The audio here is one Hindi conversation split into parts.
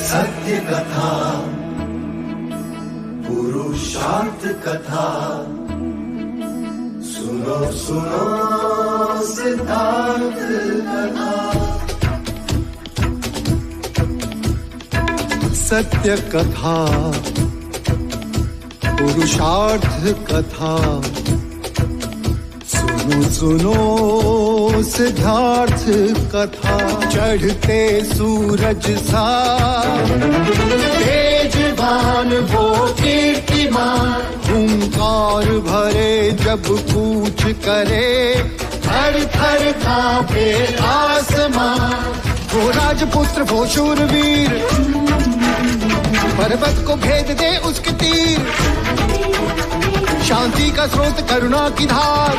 सत्य कथा, पुरुषार्थ कथा, सुनो सुनो सिद्धार्थ कथा। सत्य कथा, पुरुषार्थ कथा, सुनो सुनो सिद्धार्थ कथा। चढ़ते सूरज सा तेजवान वो कीर्तिमान, हुंकार भरे जब कूच करे, थर थर कांपे आसमान। वो राजपुत्र वो शूरवीर, पर्वत को भेद दे उसके तीर, शांति का स्रोत करुणा की धार,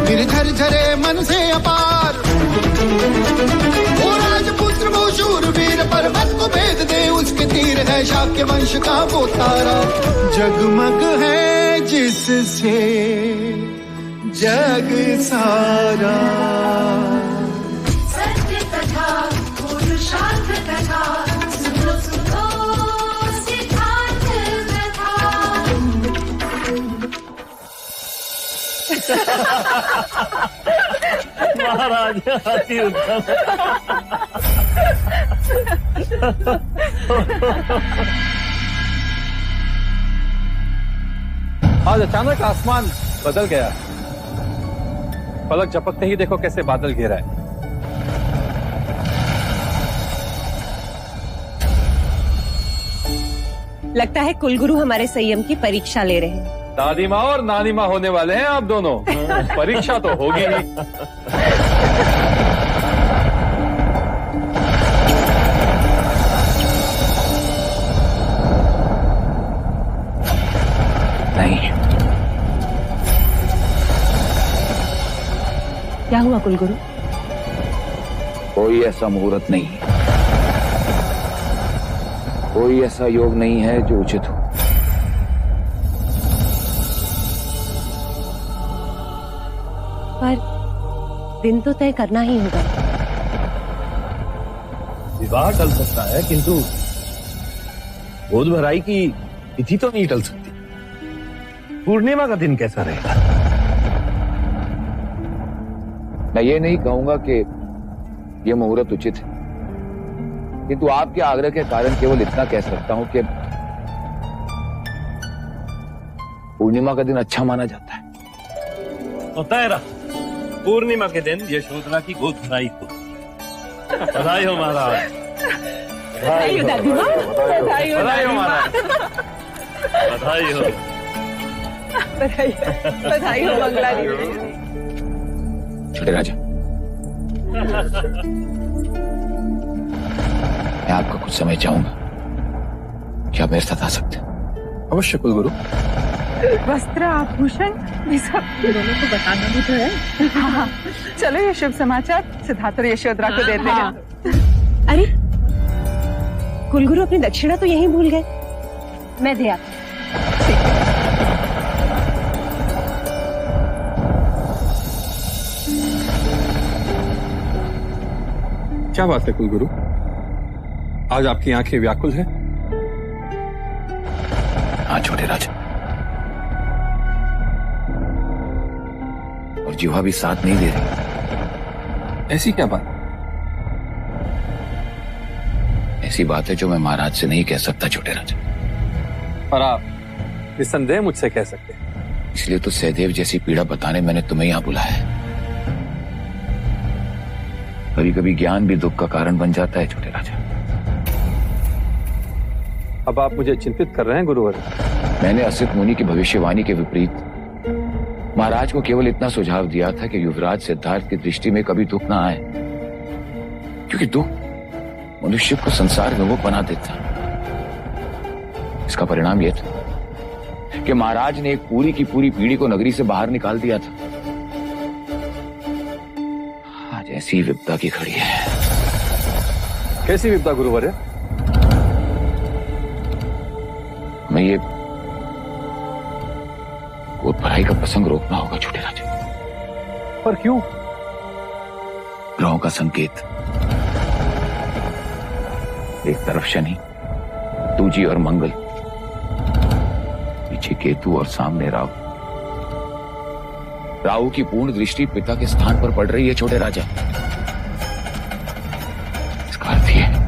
निर्झर झरे मन से अपार। वो राजपुत्र वो शूरवीर, पर्वत को भेद दे उसके तीर, है शाक्य वंश का वो तारा, जगमग है जिससे जग सारा। सत्य कथा, पुरुषार्थ कथा, सुनो सुनो सिद्धार्थ कथा। महाराज अति उत्तम। आज अचानक आसमान बदल गया, पलक झपकते ही देखो कैसे बादल घेरा है। लगता है कुलगुरु हमारे संयम की परीक्षा ले रहे हैं। दादी माँ और नानी माँ होने वाले हैं आप दोनों, परीक्षा तो होगी नहीं। नहीं, क्या हुआ कुलगुरु? कोई ऐसा मुहूर्त नहीं, कोई ऐसा योग नहीं है जो उचित हो। पर दिन तो तय करना ही होगा। विवाह टल सकता है, किंतु गोद भराई की तिथि तो नहीं टल सकती। पूर्णिमा का दिन कैसा रहेगा? मैं ये नहीं कहूंगा कि यह मुहूर्त उचित है, किंतु आपके आग्रह के कारण केवल इतना कह सकता हूं कि पूर्णिमा का दिन अच्छा माना जाता है। तो तय रहा, पूर्णिमा के दिन यशोधरा की गोद भराई हो। बधाई हो महाराज। बधाई हो दादी माँ, बधाई हो महाराज, बधाई हो, बधाई हो मंगला जी। छोटे राजा, मैं आपका कुछ समय चाहूंगा, क्या आप मेरे साथ आ सकते हैं? अवश्य कुलगुरु। वस्त्र आभूषण ये सब दोनों को बताना भी तो है। हाँ, चलो ये शुभ समाचार सिद्धार्थ और यशोधरा को देते हैं। अरे कुलगुरु अपनी दक्षिणा तो यहीं भूल गए, मैं दे आती। क्या बात है कुलगुरु, आज आपकी आंखें व्याकुल हैं? हाँ छोटे राजा, और जीवा भी साथ नहीं दे रही। ऐसी क्या बात? ऐसी बात है जो मैं महाराज से नहीं कह सकता छोटे राजा। पर आप निस्संदेह मुझसे कह सकते हैं। इसलिए तो सहदेव जैसी पीड़ा बताने मैंने तुम्हें यहां बुलाया है। कभी कभी ज्ञान भी दुख का कारण बन जाता है छोटे राजा। अब आप मुझे चिंतित कर रहे हैं गुरुवर। मैंने असित मुनि की भविष्यवाणी के विपरीत महाराज को केवल इतना सुझाव दिया था कि युवराज सिद्धार्थ की दृष्टि में कभी दुख ना आए, क्योंकि दुख मनुष्य को संसार में वो बना देता। इसका परिणाम यह था कि महाराज ने एक पूरी की पूरी पीढ़ी को नगरी से बाहर निकाल दिया था। आज ऐसी विपदा की घड़ी है। कैसी विपदा गुरुवर? मैं ये गोद भराई का प्रसंग रोकना होगा छोटे राजा। पर क्यों? ग्रहों का संकेत, एक तरफ शनि, दूजी और मंगल, पीछे केतु और सामने राहु। राहु की पूर्ण दृष्टि पिता के स्थान पर पड़ रही है छोटे राजा। इसका अर्थ यह है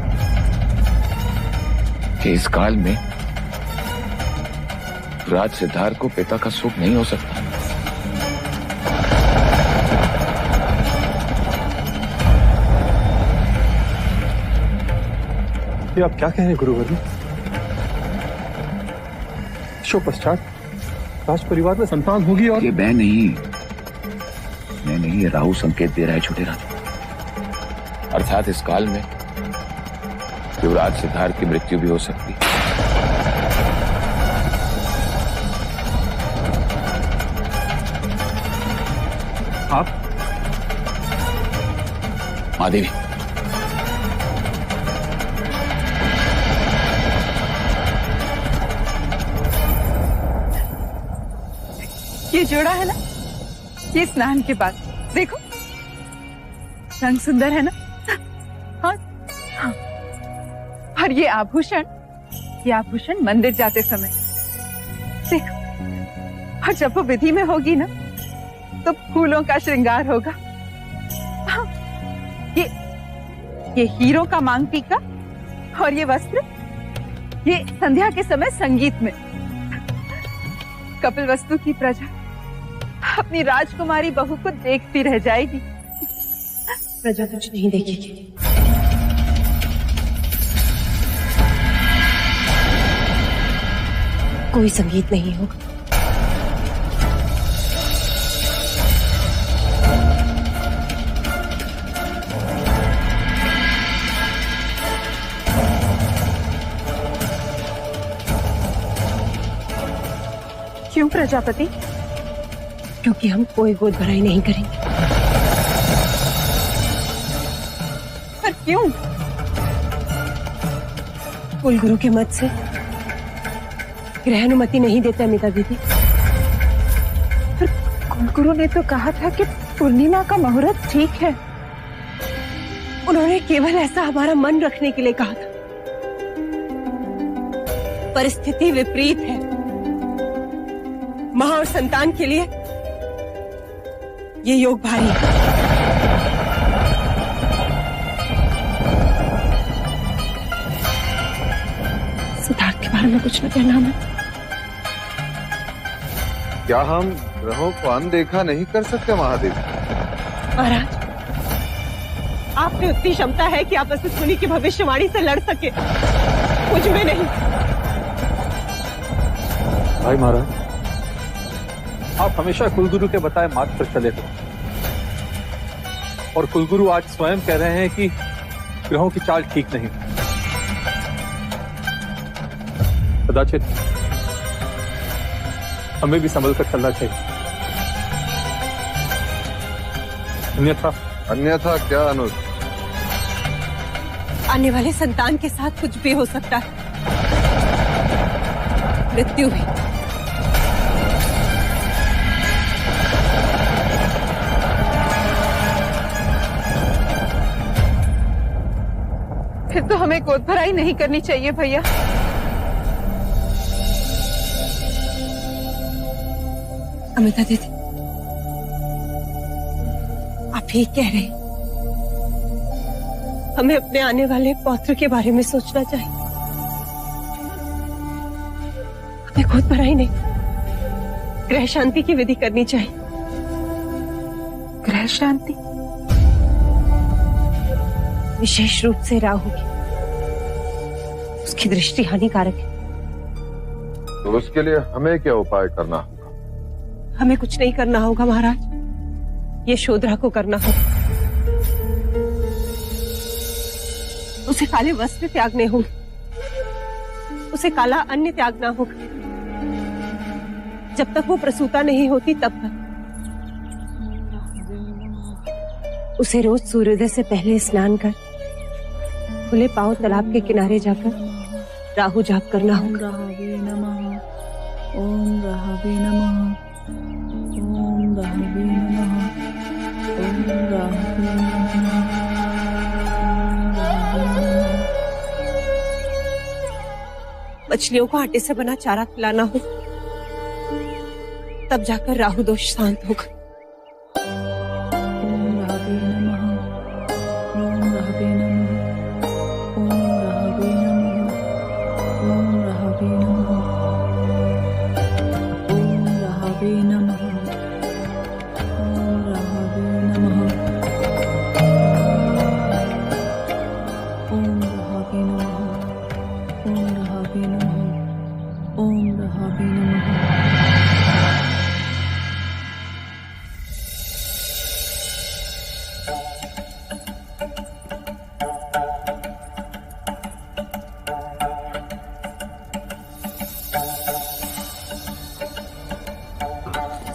कि इस काल में राज सिद्धार्थ को पिता का सुख नहीं हो सकता। ये आप क्या कह रहे हैं गुरुवर्य? शो पश्चात राज परिवार में संतान होगी और ये मैं नहीं, ये राहु संकेत दे रहा है छोटे राजा। अर्थात इस काल में युवराज सिद्धार्थ की मृत्यु भी हो सकती है। आप महादेवी, ये जोड़ा है ना, ये स्नान के बाद देखो रंग सुंदर है ना। हाँ, हाँ। और ये आभूषण मंदिर जाते समय देखो, और जब वो विधि में होगी ना तो फूलों का श्रृंगार होगा। हाँ, ये हीरों का मांग टीका और ये वस्त्र, ये संध्या के समय संगीत में कपिलवस्तु की प्रजा अपनी राजकुमारी बहू को देखती रह जाएगी। प्रजा कुछ नहीं देखेगी। कोई संगीत नहीं होगा। क्यों प्रजापति? क्योंकि हम कोई गोद भराई नहीं करेंगे। पर क्यों? कुलगुरु के मत से ग्रहानुमति नहीं देता अमिता दीदी। पर कुलगुरु ने तो कहा था कि पूर्णिमा का मुहूर्त ठीक है। उन्होंने केवल ऐसा हमारा मन रखने के लिए कहा था। परिस्थिति विपरीत है। मां और संतान के लिए ये योग भारी है। सिद्धार्थ के बारे में कुछ न कहना हमें। क्या हम ग्रहों को अनदेखा नहीं कर सकते महादेव? महाराज, आप में उतनी क्षमता है कि आप वशिष्ठ मुनि की भविष्यवाणी से लड़ सके, मुझ में नहीं। भाई महाराज, आप हमेशा कुलगुरु के बताए मार्ग पर चले थे और कुलगुरु आज स्वयं कह रहे हैं कि ग्रहों की चाल ठीक नहीं। कदाचित हमें भी संभल कर चलना चाहिए, अन्यथा क्या अनुज? आने वाले संतान के साथ कुछ भी हो सकता है, मृत्यु भी। फिर तो हमें गोद भराई नहीं करनी चाहिए भैया। अमिता दीदी, आप ठीक कह रहे हैं। हमें अपने आने वाले पौत्र के बारे में सोचना चाहिए। हमें गोद भराई नहीं, ग्रह शांति की विधि करनी चाहिए। ग्रह शांति? विशेष रूप से राहु की, उसकी दृष्टि हानिकारक है। तो उसके लिए हमें क्या उपाय करना होगा? हमें कुछ नहीं करना होगा महाराज, ये शोधरा को करना होगा। उसे काले वस्त्र त्यागने होंगे, उसे काला अन्न त्यागना होगा। जब तक वो प्रसूता नहीं होती तब तक उसे रोज सूर्योदय से पहले स्नान कर खुले पांव तालाब के किनारे जाकर राहु जाप करना होगा। ओम राहवे नमः, ओम राहवे नमः, ओम राहवे नमः, ओम राहवे नमः, मछलियों को आटे से बना चारा खिलाना हो, तब जाकर राहु दोष शांत होगा। ओम राहवे नमः। ओम राहवे नमः। ओम राहवे नमः। ओम राहवे नमः। ओम राहवे नमः। ओम राहवे नमः। ओम राहवे नमः। ओम राहवे नमः। ओम राहवे नमः।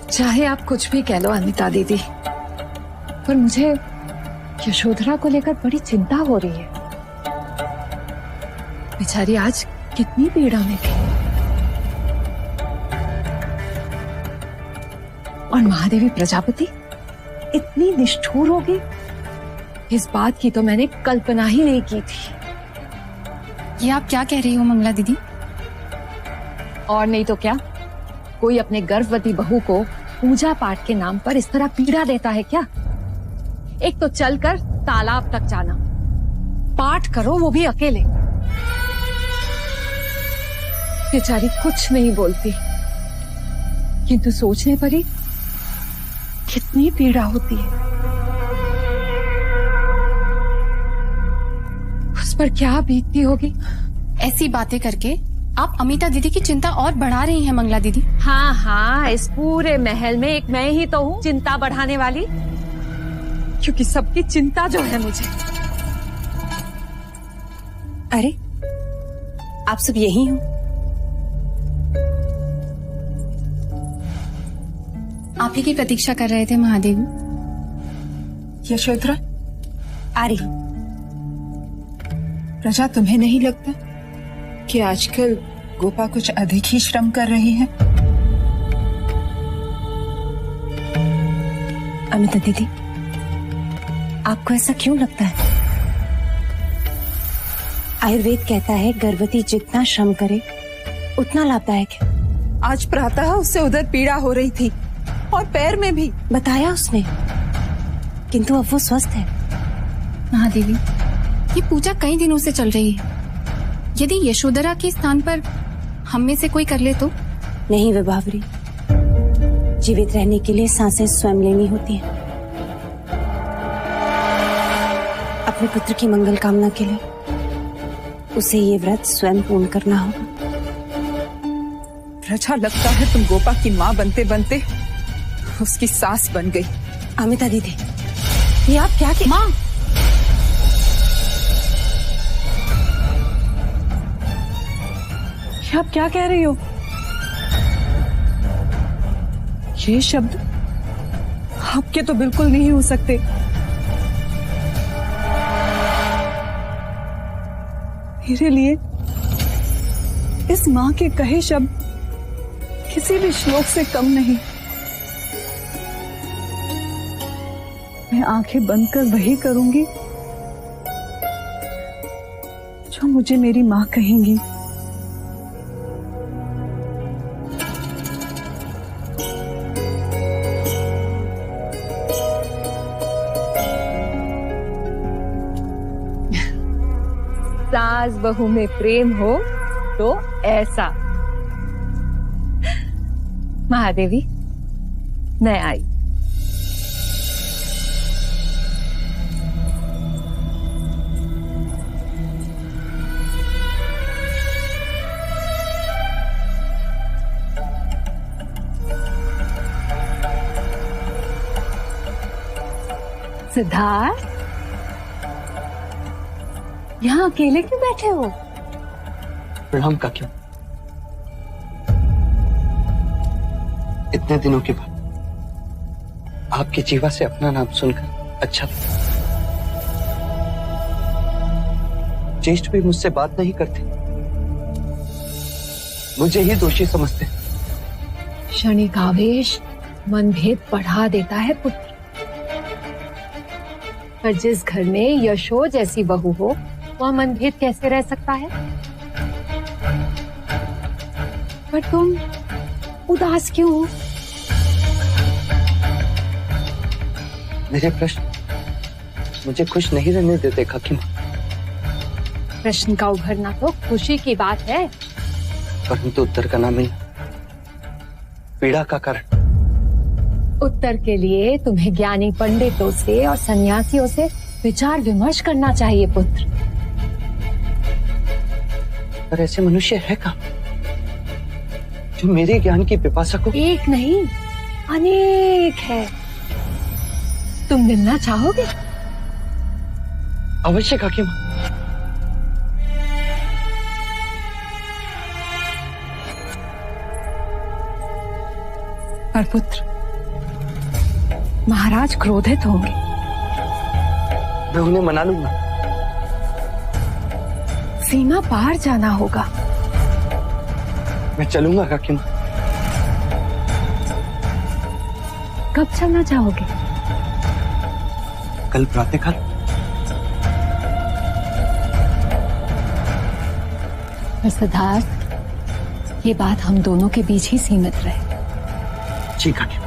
चाहे आप कुछ भी कह लो अमिता दीदी, पर मुझे यशोधरा को लेकर बड़ी चिंता हो रही है। बेचारी आज कितनी पीड़ा में थी, और महादेवी प्रजापति इतनी निष्ठुर होगी, इस बात की तो मैंने कल्पना ही नहीं की थी। ये आप क्या कह रही हो मंगला दीदी? और नहीं तो क्या, कोई अपने गर्भवती बहू को पूजा पाठ के नाम पर इस तरह पीड़ा देता है क्या? एक तो चलकर तालाब तक जाना, पाठ करो वो भी अकेले। बेचारी कुछ नहीं बोलती, किंतु सोचने पर ही कितनी पीड़ा होती है। उस पर क्या बीतती होगी। ऐसी बातें करके आप अमिता दीदी की चिंता और बढ़ा रही हैं मंगला दीदी। हाँ हाँ, इस पूरे महल में एक मैं ही तो हूँ चिंता बढ़ाने वाली, क्योंकि सबकी चिंता जो है मुझे। अरे आप सब यही हो? आप ही की प्रतीक्षा कर रहे थे महादेवी। यशोधरा आ रही। प्रजा, तुम्हें नहीं लगता कि आजकल गोपा कुछ अधिक ही श्रम कर रही है? अमिता दीदी, आपको ऐसा क्यों लगता है? आयुर्वेद कहता है गर्भवती जितना श्रम करे उतना लाभदायक है। आज प्रातः उससे उधर पीड़ा हो रही थी और पैर में भी। बताया उसने, किंतु अब वो स्वस्थ है। महादेवी, ये पूजा कई दिनों से चल रही है। यदि यशोधरा के स्थान पर हम में से कोई कर ले तो? नहीं विभावरी, जीवित रहने के लिए सांसें स्वयं लेनी होती हैं। अपने पुत्र की मंगल कामना के लिए उसे ये व्रत स्वयं पूर्ण करना होगा। प्रजा, लगता है तुम गोपा की माँ बनते बनते उसकी सास बन गई। अमिता दीदी, ये आप क्या माँ, आप क्या कह रही हो? ये शब्द आपके तो बिल्कुल नहीं हो सकते। मेरे लिए इस माँ के कहे शब्द किसी भी श्लोक से कम नहीं। मैं आंखें बंद कर वही करूंगी जो मुझे मेरी माँ कहेंगी। सास बहू में प्रेम हो तो ऐसा। महादेवी, मैं आई। सिद्धार्थ, यहाँ अकेले क्यों बैठे हो? प्रणाम काकी। इतने दिनों के बाद आपकी जीवा से अपना नाम सुनकर अच्छा लगा। ज्येष्ठ भी मुझसे बात नहीं करते, मुझे ही दोषी समझते। क्षणिक आवेश मनभेद बढ़ा देता है पुत्र, पर जिस घर में यशो जैसी बहू हो वह मनभेद कैसे रह सकता है? पर तुम उदास क्यों हो? मेरे प्रश्न मुझे खुश नहीं रहने देते काकी माँ। प्रश्न का उभरना तो खुशी की बात है, परंतु उत्तर का ना मिलना पीड़ा का कारण। उत्तर के लिए तुम्हें ज्ञानी पंडितों से और सन्यासियों से विचार विमर्श करना चाहिए पुत्र। पर ऐसे मनुष्य है कहाँ जो मेरे ज्ञान की पिपासा को? एक नहीं अनेक है। तुम मिलना चाहोगे? अवश्य काकी माँ। पर पुत्र, महाराज क्रोधित होंगे। मैं उन्हें मना लूंगा। सीमा पार जाना होगा। मैं चलूंगा काकी माँ। कब चलना चाहोगे? कल प्रातःकाल। सिद्धार्थ, ये बात हम दोनों के बीच ही सीमित रहे। जी काकी माँ।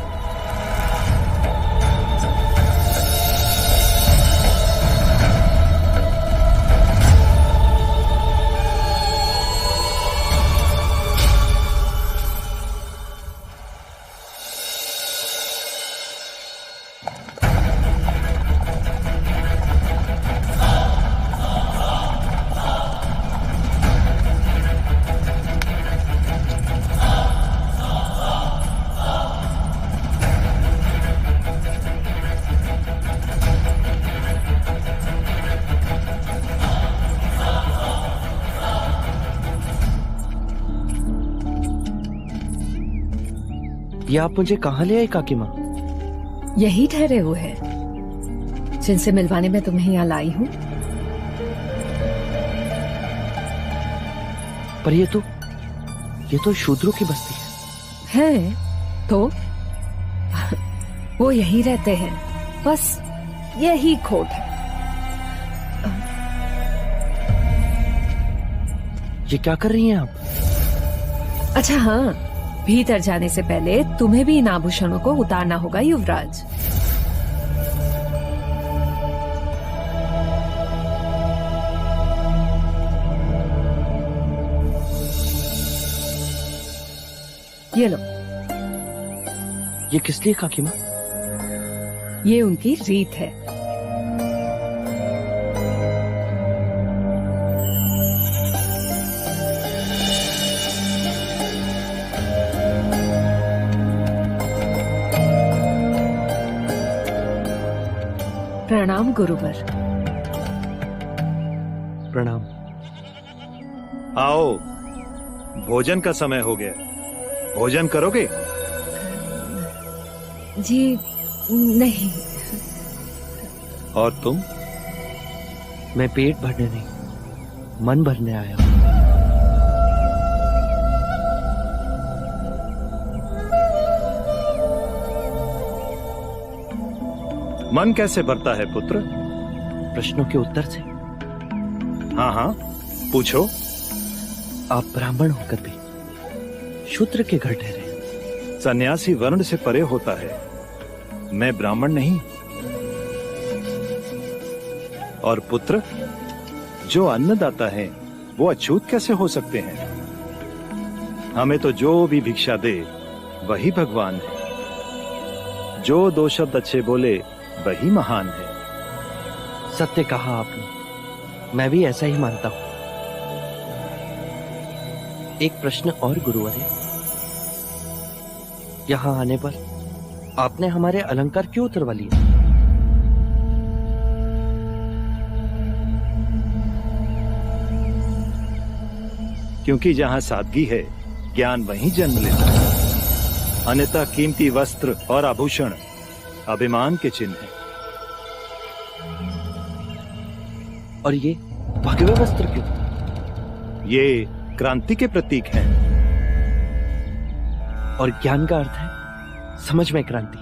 ये आप मुझे कहाँ ले आए काकी माँ? यही ठहरे हुए हैं जिनसे मिलवाने में तुम्हें यहाँ लाई हूँ। पर ये तो शूद्रों की बस्ती है तो वो यहीं रहते हैं, बस यही खोट है। ये क्या कर रही हैं आप? अच्छा हाँ, भीतर जाने से पहले तुम्हें भी इन आभूषणों को उतारना होगा युवराज। ये लो। ये किस लिए काकी माँ? ये उनकी रीत है। प्रणाम गुरुवर। प्रणाम। आओ, भोजन का समय हो गया। भोजन करोगे? जी नहीं। और तुम? मैं पेट भरने नहीं, मन भरने आया हूं। मन कैसे भरता है पुत्र? प्रश्नों के उत्तर से। हाँ हाँ, पूछो। आप ब्राह्मण होकर भी शूद्र के घर ठहरे। सन्यासी वर्ण से परे होता है, मैं ब्राह्मण नहीं। और पुत्र, जो अन्नदाता है वो अछूत कैसे हो सकते हैं? हमें तो जो भी भिक्षा दे वही भगवान है। जो दो शब्द अच्छे बोले वही महान है। सत्य कहा आपने, मैं भी ऐसा ही मानता हूं। एक प्रश्न और गुरुवर्य, यहां आने पर आपने हमारे अलंकार क्यों उतरवा लिए? क्योंकि जहां सादगी है, ज्ञान वहीं जन्म लेता है। अन्यथा कीमती वस्त्र और आभूषण अभिमान के चिन्ह हैं। और ये भगवे वस्त्र क्यों? ये क्रांति के प्रतीक हैं। और ज्ञान का अर्थ है समझ में क्रांति।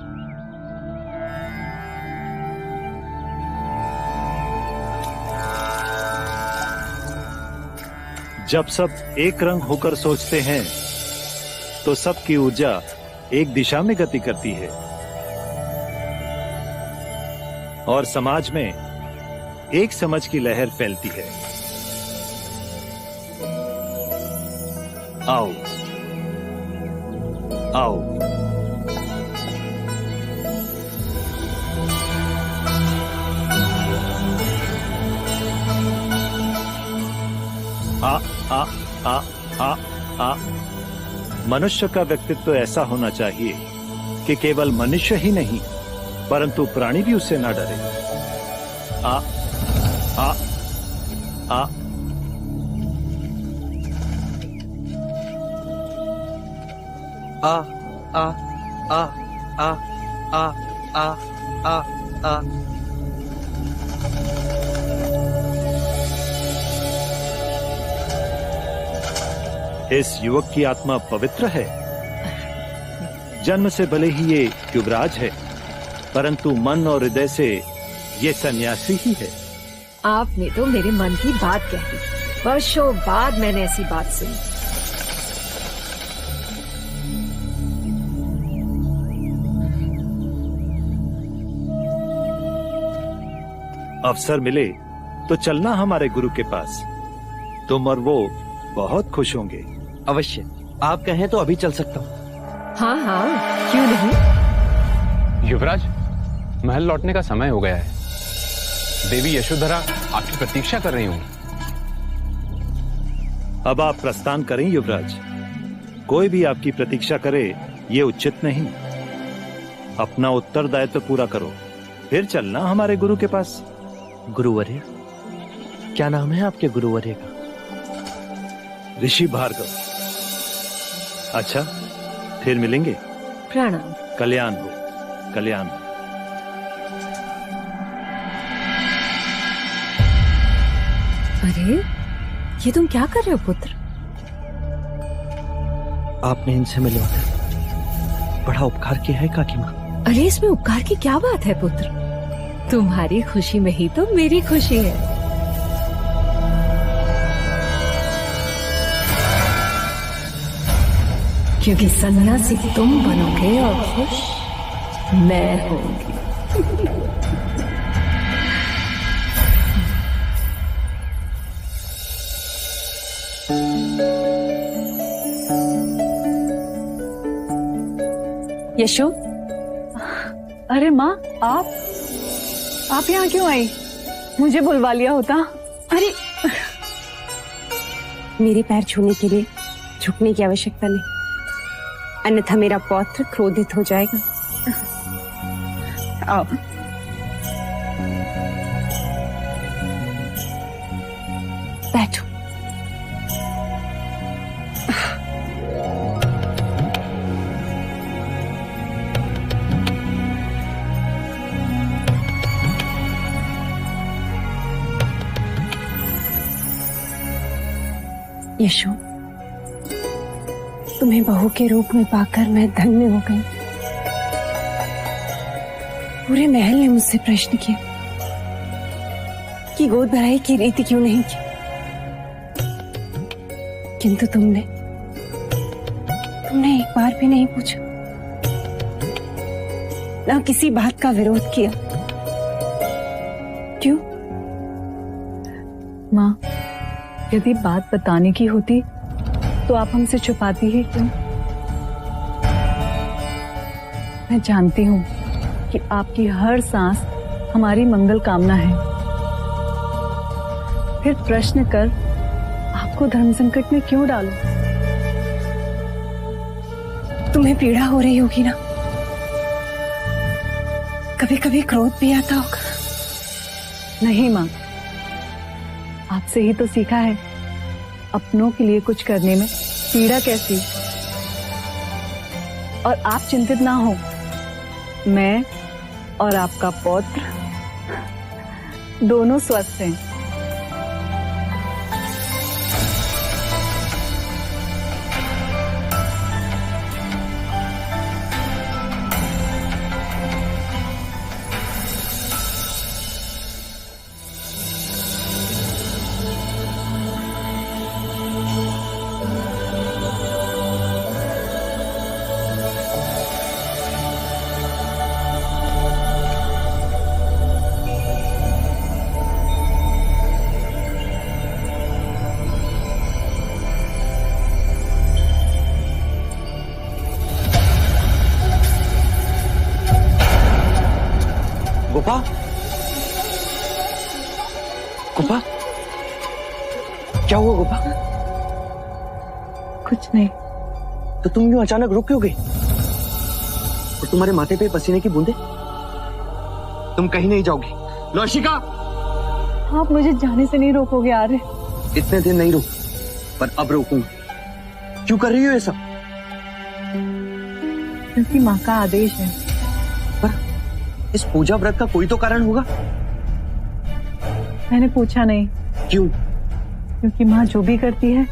जब सब एक रंग होकर सोचते हैं तो सबकी ऊर्जा एक दिशा में गति करती है और समाज में एक समझ की लहर फैलती है। आओ आओ, आ आ आ आ आ मनुष्य का व्यक्तित्व ऐसा होना चाहिए कि केवल मनुष्य ही नहीं परंतु प्राणी भी उससे ना डरे। आ आ आ आ आ आ आ आ आ आ आ इस युवक की आत्मा पवित्र है। जन्म से भले ही ये युवराज है परंतु मन और हृदय से ये सन्यासी ही है। आपने तो मेरे मन की बात कह दी। वर्षों बाद मैंने ऐसी बात सुनी। अवसर मिले तो चलना हमारे गुरु के पास। तुम और वो बहुत खुश होंगे। अवश्य, आप कहें तो अभी चल सकता हूँ। हाँ हाँ, क्यों नहीं। युवराज, महल लौटने का समय हो गया है। देवी यशोधरा आपकी प्रतीक्षा कर रही हूँ। अब आप प्रस्थान करें युवराज। कोई भी आपकी प्रतीक्षा करे ये उचित नहीं। अपना उत्तरदायित्व पूरा करो फिर चलना हमारे गुरु के पास। गुरुवर्य, क्या नाम है आपके गुरुवर्य का? ऋषि भार्गव। अच्छा, फिर मिलेंगे। प्रणाम। कल्याण हो, कल्याण हो। अरे, ये तुम क्या कर रहे हो पुत्र? आपने इनसे मिलवाकर बड़ा उपकार किया है काकी माँ। अरे, इसमें उपकार की क्या बात है पुत्र? तुम्हारी खुशी में ही तो मेरी खुशी है। क्योंकि सन्यासी तुम बनोगे और खुश मैं होंगी। यशो, अरे माँ, आप यहाँ क्यों आई? मुझे बुलवा लिया होता। अरे, मेरे पैर छूने के लिए झुकने की आवश्यकता नहीं, अन्यथा मेरा पौत्र क्रोधित हो जाएगा। आओ। बैठो। यशो, तुम्हें बहू के रूप में पाकर मैं धन्य हो गई। पूरे महल ने मुझसे प्रश्न किया कि गोद भराई की रीति क्यों नहीं की, किंतु तुमने एक बार भी नहीं पूछा, ना किसी बात का विरोध किया। क्यों? माँ, यदि बात बताने की होती तो आप हमसे छुपाती ही क्यों? मैं जानती हूँ कि आपकी हर सांस हमारी मंगल कामना है। फिर प्रश्न कर आपको धर्म संकट में क्यों डालूं? तुम्हें पीड़ा हो रही होगी ना, कभी कभी क्रोध भी आता होगा। नहीं माँ, आपसे ही तो सीखा है अपनों के लिए कुछ करने में पीड़ा कैसी। और आप चिंतित ना हो, मैं और आपका पौत्र दोनों स्वस्थ हैं। गोपा, गोपा, क्या हुआ गोपा? कुछ नहीं। तो तुम यूं अचानक रुक क्यों गई? और तुम्हारे माथे पे पसीने की बूंदे? तुम कहीं नहीं जाओगी लौशिका। आप मुझे जाने से नहीं रोकोगे आर्य? इतने दिन नहीं रोक, पर अब रोकूंगा। क्यों कर रही हो ये सब? क्योंकि माँ का आदेश है। पर इस पूजा व्रत का कोई तो कारण होगा। मैंने पूछा नहीं। क्यों? क्योंकि माँ जो भी करती है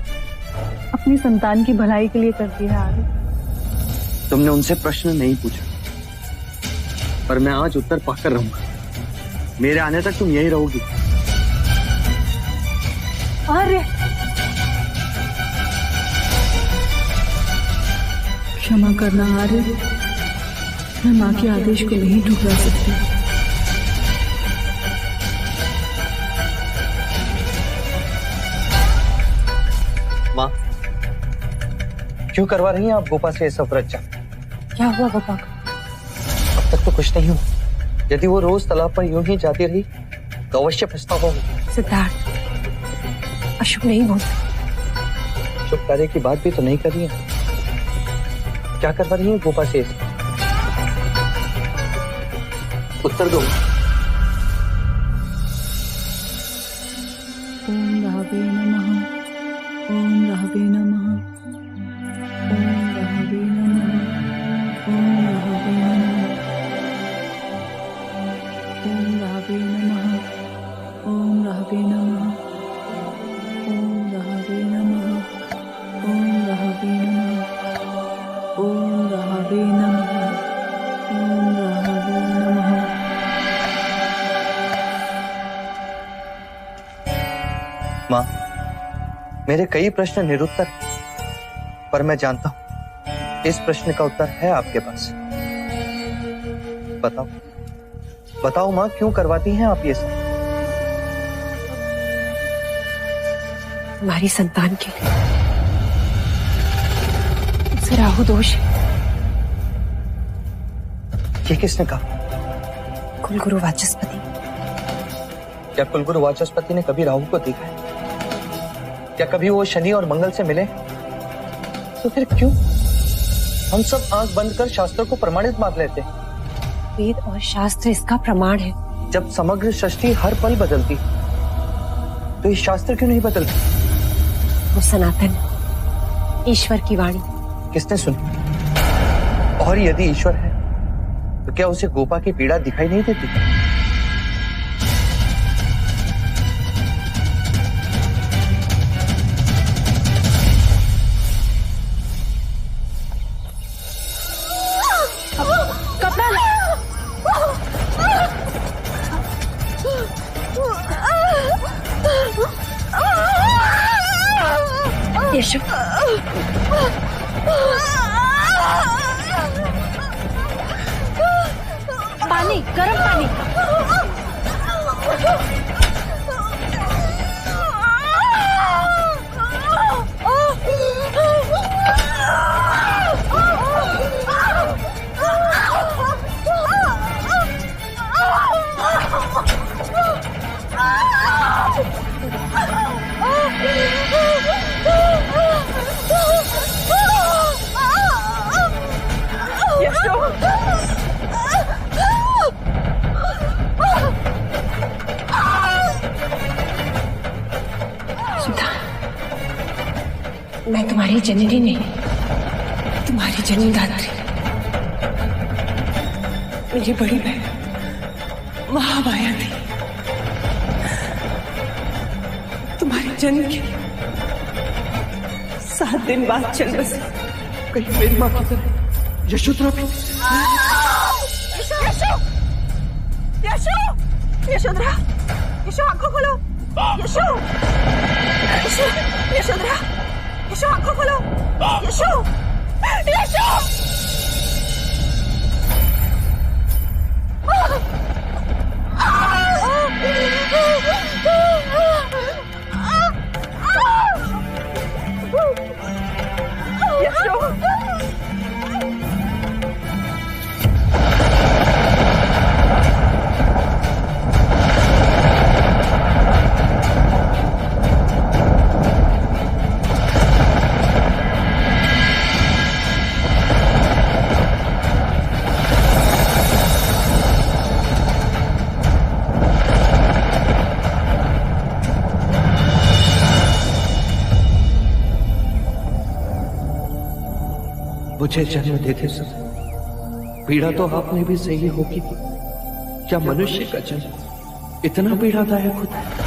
अपनी संतान की भलाई के लिए करती है आर्य। तुमने उनसे प्रश्न नहीं पूछा, पर मैं आज उत्तर पाकर रहूंगा। मेरे आने तक तुम यहीं रहोगी। आर्य, क्षमा करना आर्य, मैं माँ के आदेश को नहीं ठुकरा सकती। माँ, क्यों करवा रही हैं आप गोपा से ये सब व्रत? क्या हुआ गोपा को? अब तक तो कुछ नहीं हुआ। यदि वो रोज तालाब पर यूं ही जाती रही तो अवश्य पछतावा होगा। सिद्धार्थ, अशुभ नहीं बोलते। शुभ कार्य की बात भी तो नहीं कर रही है। क्या करवा रही है गोपा से? उत्तर दो। ओम राहवे नमः, ओम राहवे नमः, ओम राहवे नमः, ओम राहवे नमः, ओम राहवे नमः, ओम राहवे नमः, ओम राहवे नमः, ओम राहवे नमः, ओम राहवे नमः, ओम राहवे नमः। माँ, मेरे कई प्रश्न निरुत्तर, पर मैं जानता हूं इस प्रश्न का उत्तर है आपके पास। बताओ, बताओ माँ, क्यों करवाती हैं आप ये सब? हमारी संतान के लिए। उसे राहु दोष है। ये किसने कहा? कुलगुरु वाचस्पति। क्या कुलगुरु वाचस्पति ने कभी राहु को देखा है? क्या कभी वो शनि और मंगल से मिले? तो फिर क्यों हम सब आंख बंद कर शास्त्र को प्रमाणित मान लेते हैं? वेद और शास्त्र इसका प्रमाण है। जब समग्र सृष्टि हर पल बदलती तो ये शास्त्र क्यों नहीं बदलते? वो सनातन ईश्वर की वाणी। किसने सुनी? और यदि ईश्वर है तो क्या उसे गोपा की पीड़ा दिखाई नहीं देती? कपड़ा ला। यशु, पानी, गर्म पानी। मैं तुम्हारी जननी नहीं, तुम्हारी जन्मदात्री। मेरी बड़ी बहन महामाया थी। तुम्हारे जन्म के 7 दिन बाद चल बसे। कहीं मेरी माँ की तरह यशोधरा भी? यशो, यशोधरा, यशो आंखों खोलो। यशो, यशो, यशोधरा, यशो आंखों खोलो। यशो, यशो। मुझे जन्म देते समय पीड़ा तो आपने भी सही होगी। क्या मनुष्य का जन्म इतना पीड़ादायक होता है?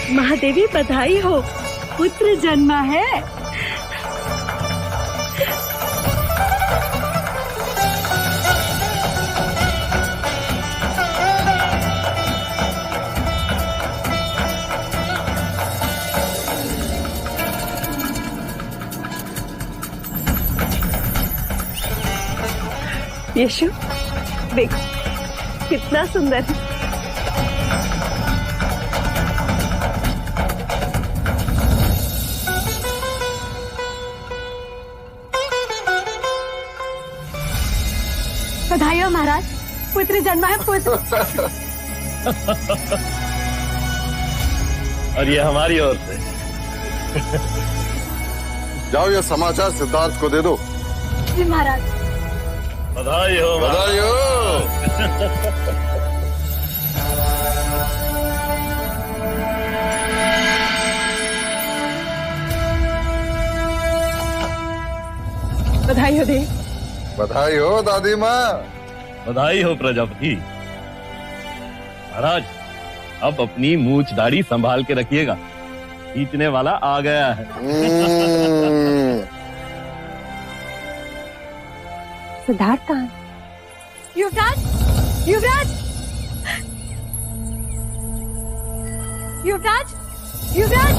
महादेवी बधाई हो, पुत्र जन्मा है। यशु देखो कितना सुंदर है। बधाई हो महाराज, पुत्र जन्मा है, पुत्र। और ये हमारी ओर से। जाओ ये समाचार सिद्धार्थ को दे दो। जी महाराज। बधाई हो, बधाई हो। बधाई हो देव। बधाई हो दादी माँ। बधाई हो प्रजापति। महाराज अब अपनी मूछ दाढ़ी संभाल के रखिएगा, खींचने वाला आ गया है। सिद्धार्थ कहाँ है? युवराज, युवराज, युवराज, युवराज,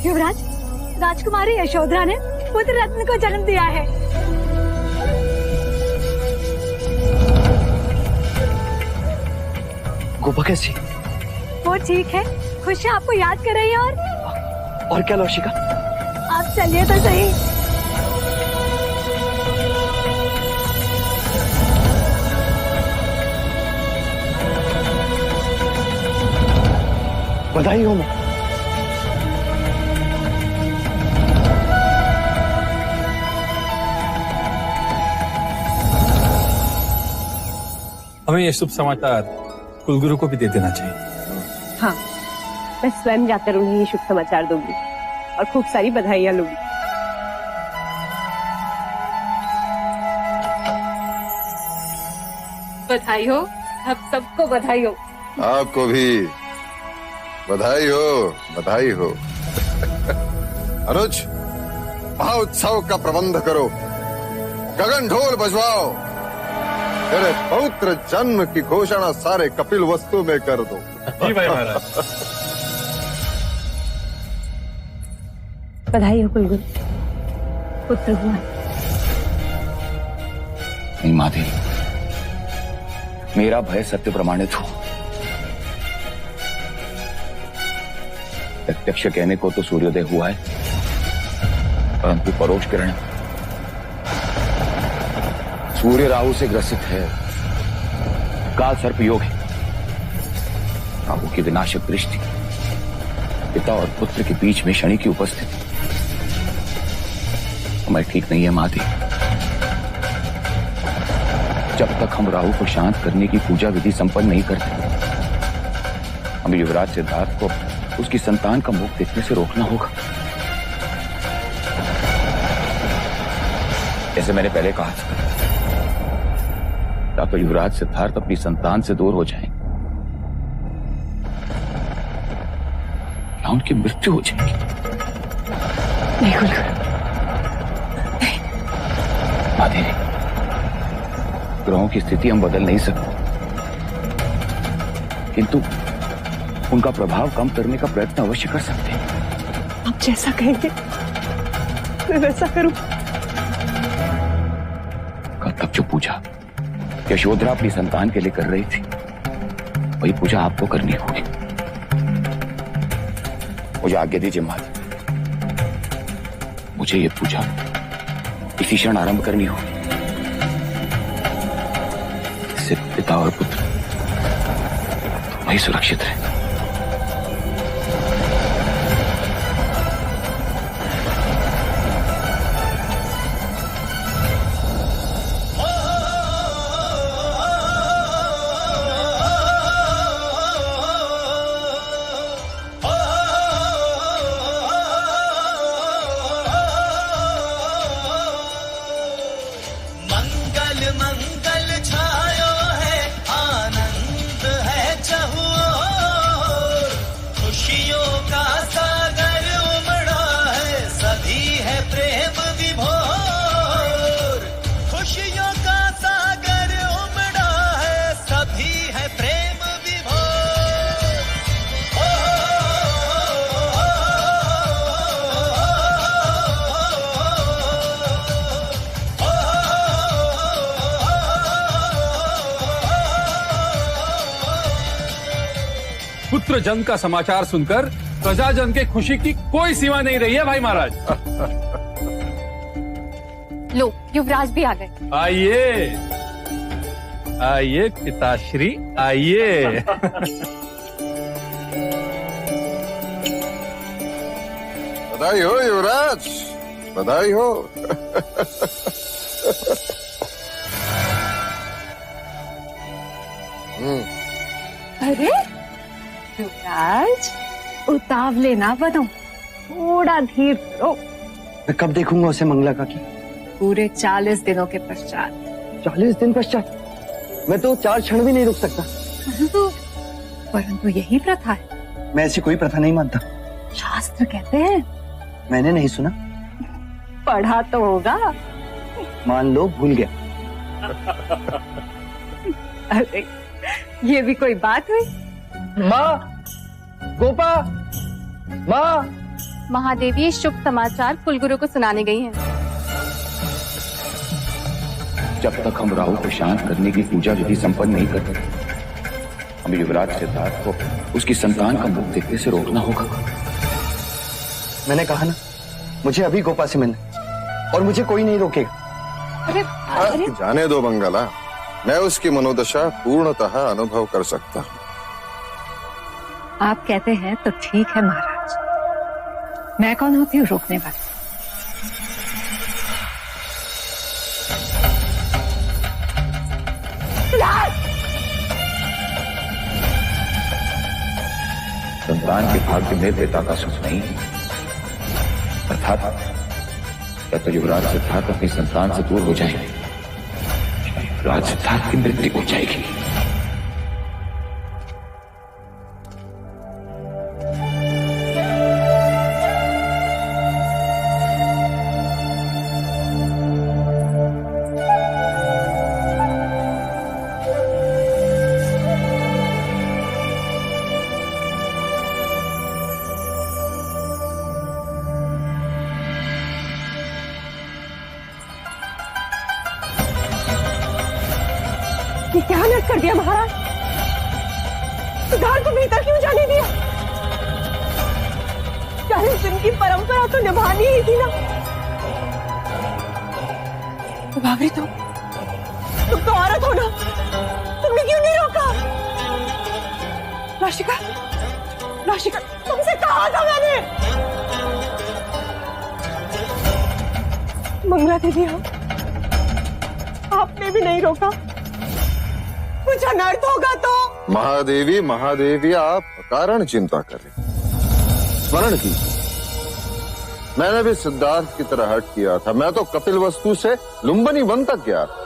युवराज, राजकुमारी यशोधरा ने पुत्र रत्न को जन्म दिया है। गोपा कैसी? वो ठीक है, खुशी आपको याद कर रही है। और क्या लौशिका? आप चलिए तो सही। बधाई हो मां। हमें ये शुभ समाचार कुलगुरु को भी दे देना चाहिए। हाँ, मैं स्वयं जाकर उन्हें ये शुभ समाचार दूंगी और खूब सारी बधाइयां लूंगी। बधाई हो, आप सबको बधाई हो। आपको भी बधाई हो, बधाई हो। अनुज, महोत्सव का प्रबंध करो, गगन ढोल बजवाओ, तेरे पौत्र जन्म की घोषणा सारे कपिल वस्तु में कर दो। जी भाई महाराज। बधाई हो कुलगुरु, पुत्र हुआ। नहीं माधवी, मेरा भय सत्य प्रमाणित हो। प्रत्यक्ष कहने को तो सूर्योदय हुआ है, परंतु परोक्ष किरण सूर्य राहु से ग्रसित है। काल सर्प योग है। राहु की विनाशक दृष्टि, पिता और पुत्र के बीच में शनि की उपस्थिति, समय ठीक नहीं है माधवी। जब तक हम राहु को शांत करने की पूजा विधि संपन्न नहीं करते, हमें युवराज सिद्धार्थ को उसकी संतान का मुख देखने से रोकना होगा। जैसे मैंने पहले कहा था, या तो युवराज सिद्धार्थ अपनी संतान से दूर हो जाएंगे या उनकी मृत्यु हो जाएगी। नहीं कुलगुरु, माधवी, ग्रहों की स्थिति हम बदल नहीं सकते, किंतु उनका प्रभाव कम करने का प्रयत्न अवश्य कर सकते हैं। आप जैसा कहेंगे मैं वैसा करूं। कल तक जो पूजा यशोधरा अपनी संतान के लिए कर रही थी, वही पूजा आपको करनी होगी। मुझे आज्ञा दीजिए माता, मुझे ये पूजा इसी क्षण आरंभ करनी हो। इससे पिता और पुत्र वही सुरक्षित है। पुत्र जन का समाचार सुनकर प्रजाजन के खुशी की कोई सीमा नहीं रही है भाई महाराज। लो, युवराज भी आ गए। आइए आइए पिताश्री, आइए। बधाई हो युवराज, बधाई हो। अरे युवराज, उतावले ना बनो, थोड़ा धीर करो। मैं कब देखूंगा उसे मंगला काकी? पूरे 40 दिनों के पश्चात। 40 दिन पश्चात? मैं तो 4 क्षण भी नहीं रुक सकता। परंतु यही प्रथा है। मैं ऐसी कोई प्रथा नहीं मानता। शास्त्र कहते हैं। मैंने नहीं सुना। पढ़ा तो होगा। मान लो भूल गया। अरे ये भी कोई बात हुई? माँ, गोपा, माँ। महादेवी शुभ समाचार कुलगुरु को सुनाने गई हैं। जब तक हम राहु को शांत करने की पूजा विधि संपन्न नहीं करते, हमें युवराज सिद्धार्थ को उसकी संतान का मुख देखने से रोकना होगा। मैंने कहा ना, मुझे अभी गोपा से मिलना, और मुझे कोई नहीं रोकेगा। अरे जाने दो मंगला, मैं उसकी मनोदशा पूर्णतः अनुभव कर सकता हूँ। आप कहते हैं तो ठीक है महाराज, मैं कौन होती हूँ रोकने वाली? संतान के भाग्य में पिता का सुख नहीं, अर्थात या तो युवराज सिद्धार्थ अपनी संतान से दूर हो जाए, युवराज सिद्धार्थ की मृत्यु हो जाएगी। ये क्या नट कर दिया महाराज? सिद्धार्थ को भीतर क्यों जाने दिया? 40 दिन की परंपरा तो निभानी ही थी ना। भावरी तुम तो औरत हो ना, तुमने क्यों नहीं रोका? राशिका, राशिका, तुमसे कहा था मैंने। मंगला दीदी, आपने भी नहीं रोका, कुछ अनर्थ होगा तो। महादेवी, महादेवी, आप कारण चिंता करें। स्मरण की, मैंने भी सिद्धार्थ की तरह हट किया था। मैं तो कपिल वस्तु से लुम्बनी वन तक गया था।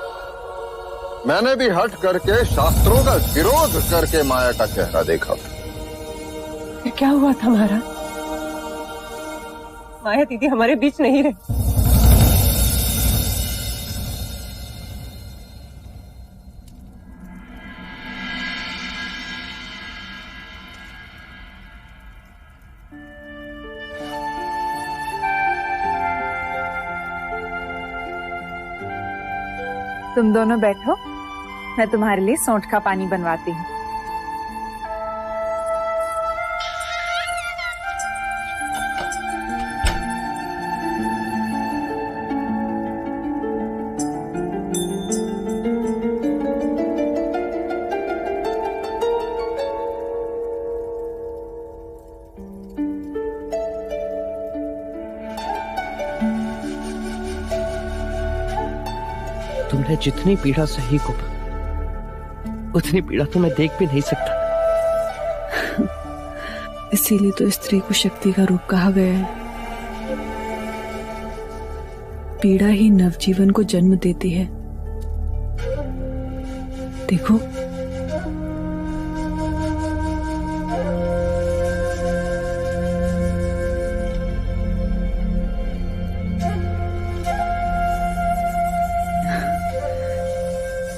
मैंने भी हट करके शास्त्रों का विरोध करके माया का चेहरा देखा। फिर क्या हुआ था महाराज? माया दीदी हमारे बीच नहीं रही। तुम दोनों बैठो, मैं तुम्हारे लिए सौंठ का पानी बनवाती हूँ। तुमने जितनी पीड़ा सही को उतनी पीड़ा तो मैं देख भी नहीं सकता। इसीलिए तो स्त्री को शक्ति का रूप कहा गया है। पीड़ा ही नवजीवन को जन्म देती है। देखो,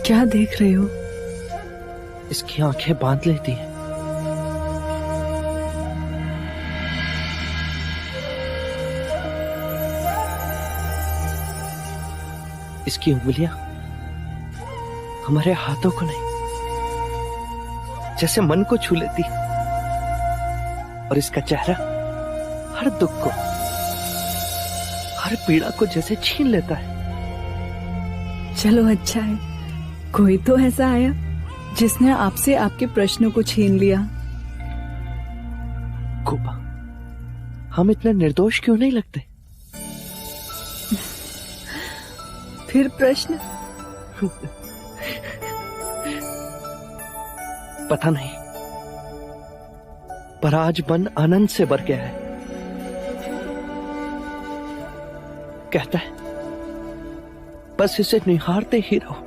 क्या देख रहे हो? इसकी आंखें बांध लेती हैं। इसकी उंगलियां हमारे हाथों को नहीं, जैसे मन को छू लेती, और इसका चेहरा हर दुख को, हर पीड़ा को जैसे छीन लेता है। चलो अच्छा है, कोई तो ऐसा आया जिसने आपसे आपके प्रश्नों को छीन लिया। कोपा, हम इतने निर्दोष क्यों नहीं लगते? फिर प्रश्न? पता नहीं, पर आज मन आनंद से भर गया है। कहता है बस इसे निहारते ही रहो।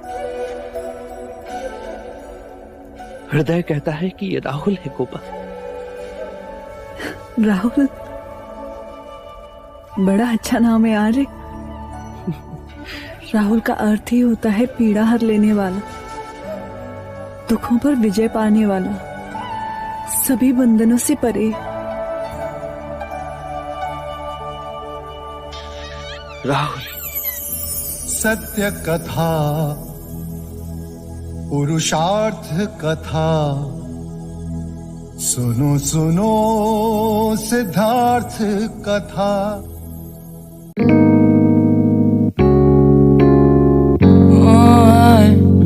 हृदय कहता है कि ये राहुल है कोपा। राहुल? बड़ा अच्छा नाम है यार। राहुल का अर्थ ही होता है पीड़ा हर लेने वाला, दुखों पर विजय पाने वाला, सभी बंधनों से परे। राहुल। सत्य कथा, पुरुषार्थ कथा, सुनो सुनो सिद्धार्थ कथा।